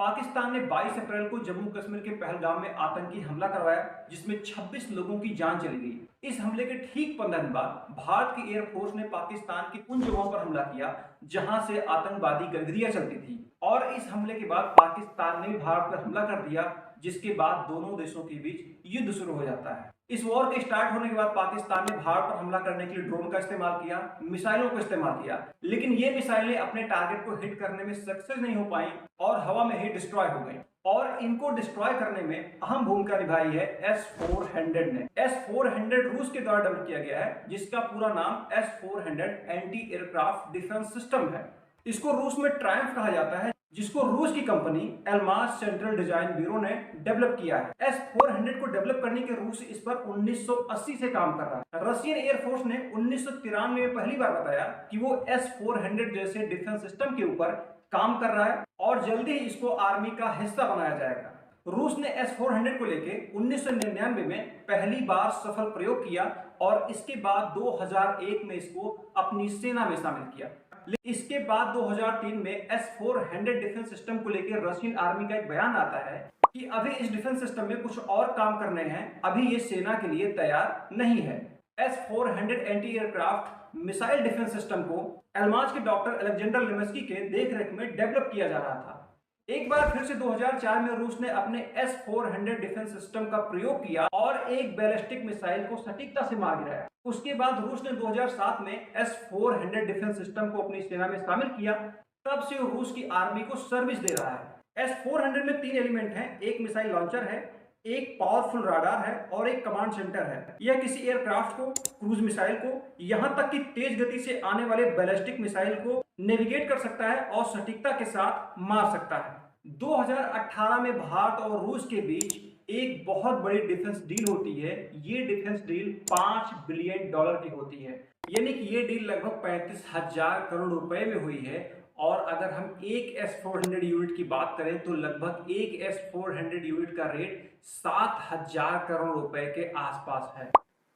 पाकिस्तान ने 22 अप्रैल को जम्मू कश्मीर के पहलगाम में आतंकी हमला करवाया, जिसमें 26 लोगों की जान चली गई। इस हमले के ठीक 15 दिन बाद भारत की एयरफोर्स ने पाकिस्तान की उन जगहों पर हमला किया जहां से आतंकवादी गतिविधियां चलती थी, और इस हमले के बाद पाकिस्तान ने भारत पर हमला कर दिया, जिसके बाद दोनों देशों के बीच युद्ध शुरू हो जाता है। इस वॉर के स्टार्ट होने के बाद पाकिस्तान ने भारत पर हमला करने के लिए ड्रोन का इस्तेमाल किया, मिसाइलों का इस्तेमाल किया, लेकिन ये मिसाइलें अपने टारगेट को हिट करने में सक्सेस नहीं हो पाई और हवा में ही डिस्ट्रॉय हो गई। और इनको डिस्ट्रॉय करने में अहम भूमिका निभाई है S-400 ने। S-400 रूस के द्वारा डेवलप किया गया है, जिसका पूरा नाम S-400 anti aircraft defence system है। इसको रूस में ट्रायम्फ कहा जाता है, जिसको रूस की कंपनी एल्मास सेंट्रल डिजाइन ब्यूरो ने डेवलप किया है। S-400 को डेवलप करने के रूस इस पर 1980 से काम कर रहा है। रशियन एयरफोर्स ने 1993 में पहली बार बताया कि वो S-400 जैसे डिफेंस सिस्टम के ऊपर काम कर रहा है और जल्दी ही इसको आर्मी का हिस्सा बनाया जाएगा। रूस ने S-400 को लेके 1999 में पहली बार सफल प्रयोग किया और इसके बाद 2001 में इसको अपनी सेना में शामिल किया। इसके बाद 2003 में S-400 डिफेंस सिस्टम को लेकर रशियन आर्मी का एक बयान आता है कि अभी इस डिफेंस सिस्टम में कुछ और काम करने हैं, अभी ये सेना के लिए तैयार नहीं है। S-400 anti aircraft missile defence system को एल्मास के डॉक्टर अलेक्जेंडर लेमस्की के देखरेख में डेवलप किया जा रहा था। एक बार फिर से 2004 में रूस ने अपने S-400 डिफेंस सिस्टम का प्रयोग किया और एक बैलिस्टिक मिसाइल को सटीकता से मार गिराया। उसके बाद रूस ने 2007 में S-400 डिफेंस सिस्टम को अपनी सेना में शामिल किया। तब से रूस की आर्मी को सर्विस दे रहा है। S-400 में 3 एलिमेंट हैं, एक मिसाइल लॉन्चर है, एक पावरफुल राडार है और एक कमांड सेंटर है। यह किसी एयरक्राफ्ट को, क्रूज मिसाइल को, यहां तक कि तेज गति से आने वाले बैलिस्टिक मिसाइल को नेविगेट कर सकता है और सटीकता के साथ मार सकता है। 2018 में भारत और रूस के बीच एक बहुत बड़ी डिफेंस डील होती है। ये डिफेंस डील $5 बिलियन की होती है, यानी कि ये डील लगभग 35,000 करोड़ रुपए में हुई है। और अगर हम एक S-400 यूनिट की बात करें तो लगभग एक S-400 यूनिट का रेट 7,000 करोड़ रुपए के आसपास है।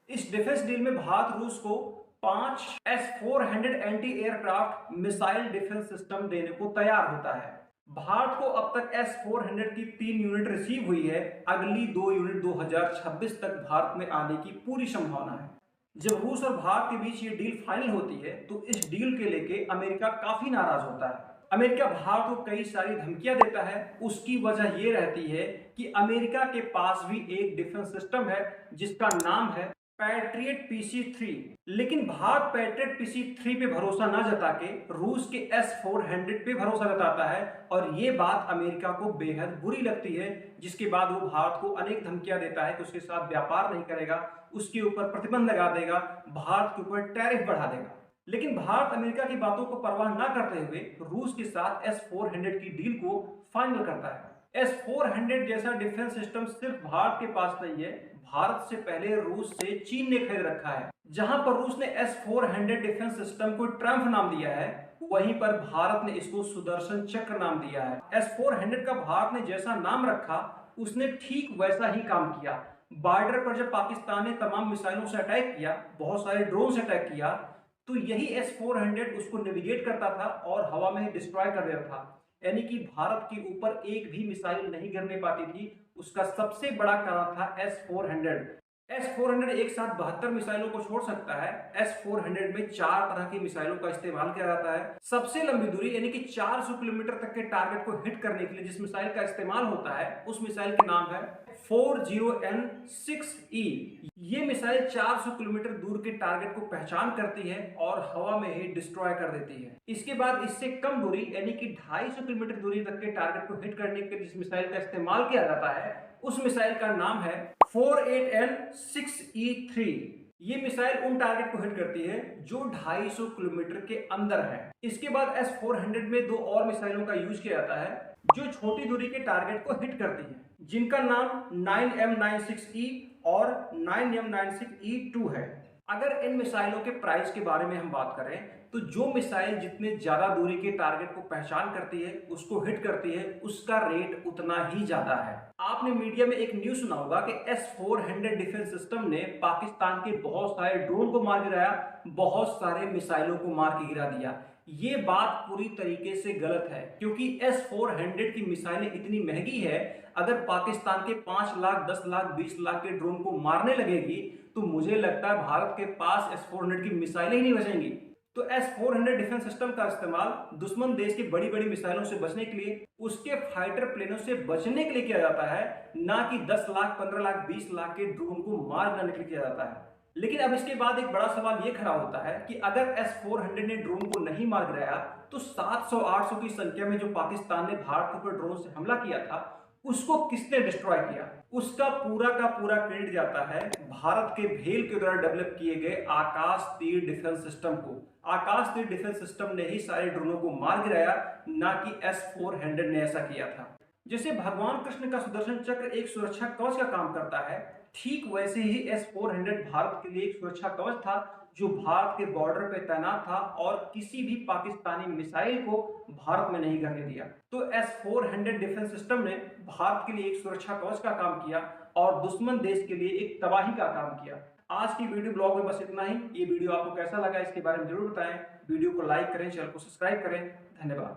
इस डिफेंस डील में भारत रूस को 5 S-400 anti aircraft missile defence system देने को तैयार होता है। भारत को अब तक S-400 की 3 यूनिट रिसीव हुई है। अगली 2 यूनिट 2026 तक भारत में आने की पूरी संभावना है। जब रूस और भारत के बीच ये डील फाइनल होती है तो इस डील के लेके अमेरिका काफी नाराज होता है। अमेरिका भारत को कई सारी धमकियां देता है। उसकी वजह ये रहती है कि अमेरिका के पास भी एक डिफेंस सिस्टम है जिसका नाम है पैट्रियट PC-3, लेकिन भारत पैट्रियट PC-3 पे भरोसा ना जता के रूस के S-400 पे भरोसा जताता है और ये बात अमेरिका को बेहद बुरी लगती है, जिसके बाद वो भारत को अनेक धमकियां देता है कि उसके साथ व्यापार नहीं करेगा, उसके ऊपर प्रतिबंध लगा देगा, भारत के ऊपर टैरिफ बढ़ा देगा। लेकिन भारत अमेरिका की बातों को परवाह ना करते हुए रूस के साथ S-400 की डील को फाइनल करता है। S-400 जैसा डिफेंस सिस्टम सिर्फ भारत के पास नहीं है, भारत से पहले रूस से चीन ने खरीद रखा है। जहां पर रूस ने S-400 डिफेंस सिस्टम को ट्रम्प नाम दिया है, वहीं पर भारत ने इसको सुदर्शन चक्र नाम दिया है। S-400 का भारत ने जैसा नाम रखा, उसने ठीक वैसा ही काम किया। बॉर्डर पर जब पाकिस्तान ने तमाम मिसाइलों से अटैक किया, बहुत सारे ड्रोन से अटैक किया, तो यही S-400 उसको नेविगेट करता था और हवा में डिस्ट्रॉय कर देता था। यानी कि भारत के ऊपर एक भी मिसाइल नहीं गिरने पाती थी। उसका सबसे बड़ा कारण था S-400। S-400 एक साथ 72 मिसाइलों को छोड़ सकता है। S-400 में 4 तरह की मिसाइलों का इस्तेमाल किया जाता है। सबसे लंबी दूरी यानी कि 400 किलोमीटर तक के टारगेट को हिट करने के लिए जिस मिसाइल का इस्तेमाल होता है, उस मिसाइल के नाम है 40N6E। ये मिसाइल 400 किलोमीटर दूर के टारगेट को पहचान करती है और हवा में ही डिस्ट्रॉय कर देती है। इसके बाद इससे कम दूरी यानी कि 250 किलोमीटर दूरी तक के टारगेट को हिट करने के लिए जिस मिसाइल का इस्तेमाल किया जाता है, उस मिसाइल का नाम है 48N6E3। ये मिसाइल उन टारगेट को हिट करती है जो 250 किलोमीटर के अंदर है। इसके बाद S-400 में 2 और मिसाइलों का यूज किया जाता है जो छोटी दूरी के टारगेट को हिट करती है, जिनका नाम 9M96E और 9M96E2 है। अगर इन मिसाइलों के प्राइस के बारे में हम बात करें तो जो मिसाइल जितने ज्यादा दूरी के टारगेट को पहचान करती है, उसको हिट करती है, उसका रेट उतना ही ज्यादा है। आपने मीडिया में एक न्यूज सुना होगा कि S-400 डिफेंस सिस्टम ने पाकिस्तान के बहुत सारे ड्रोन को मार गिराया, बहुत सारे मिसाइलों को मार के गिरा दिया। ये बात पूरी तरीके से गलत है, क्योंकि S-400 की मिसाइलें इतनी महंगी है, अगर पाकिस्तान के 5 लाख, 10 लाख, 20 लाख के ड्रोन को मारने लगेगी तो मुझे लगता है भारत के पास S-400 की मिसाइलें ही नहीं बचेंगी। तो S-400 डिफेंस सिस्टम का इस्तेमाल दुश्मन देश की बड़ी बड़ी मिसाइलों से बचने के लिए, उसके फाइटर प्लेनों से बचने के लिए किया जाता है, ना कि 10 लाख, 15 लाख, 20 लाख के ड्रोन को मार गिराने के लिए किया जाता है। लेकिन अब इसके बाद एक बड़ा सवाल यह खड़ा होता है कि अगर S-400 ने ड्रोन को नहीं मार गिराया तो 700-800 की संख्या में जो पाकिस्तान ने भारत के ऊपर ड्रोन से हमला किया था, उसको किसने डिस्ट्रॉय किया? उसका पूरा का पूरा क्रेडिट जाता है भारत के भेल के द्वारा डेवलप किए गए आकाश तीर डिफेंस सिस्टम को। आकाश तीर डिफेंस सिस्टम ने ही सारे ड्रोनों को मार गिराया, ना कि S-400 ने ऐसा किया था। जैसे भगवान कृष्ण का सुदर्शन चक्र एक सुरक्षा कवच का काम करता है, ठीक वैसे ही S-400 भारत के लिए एक सुरक्षा कवच था, जो भारत के बॉर्डर पे तैनात था और किसी भी पाकिस्तानी मिसाइल को भारत में नहीं करने दिया। तो S-400 डिफेंस सिस्टम ने भारत के लिए एक सुरक्षा कवच का काम किया और दुश्मन देश के लिए एक तबाही का काम किया। आज की वीडियो ब्लॉग में बस इतना ही। ये वीडियो आपको कैसा लगा इसके बारे में जरूर बताएं। वीडियो को लाइक करें, चैनल को सब्सक्राइब करें। धन्यवाद।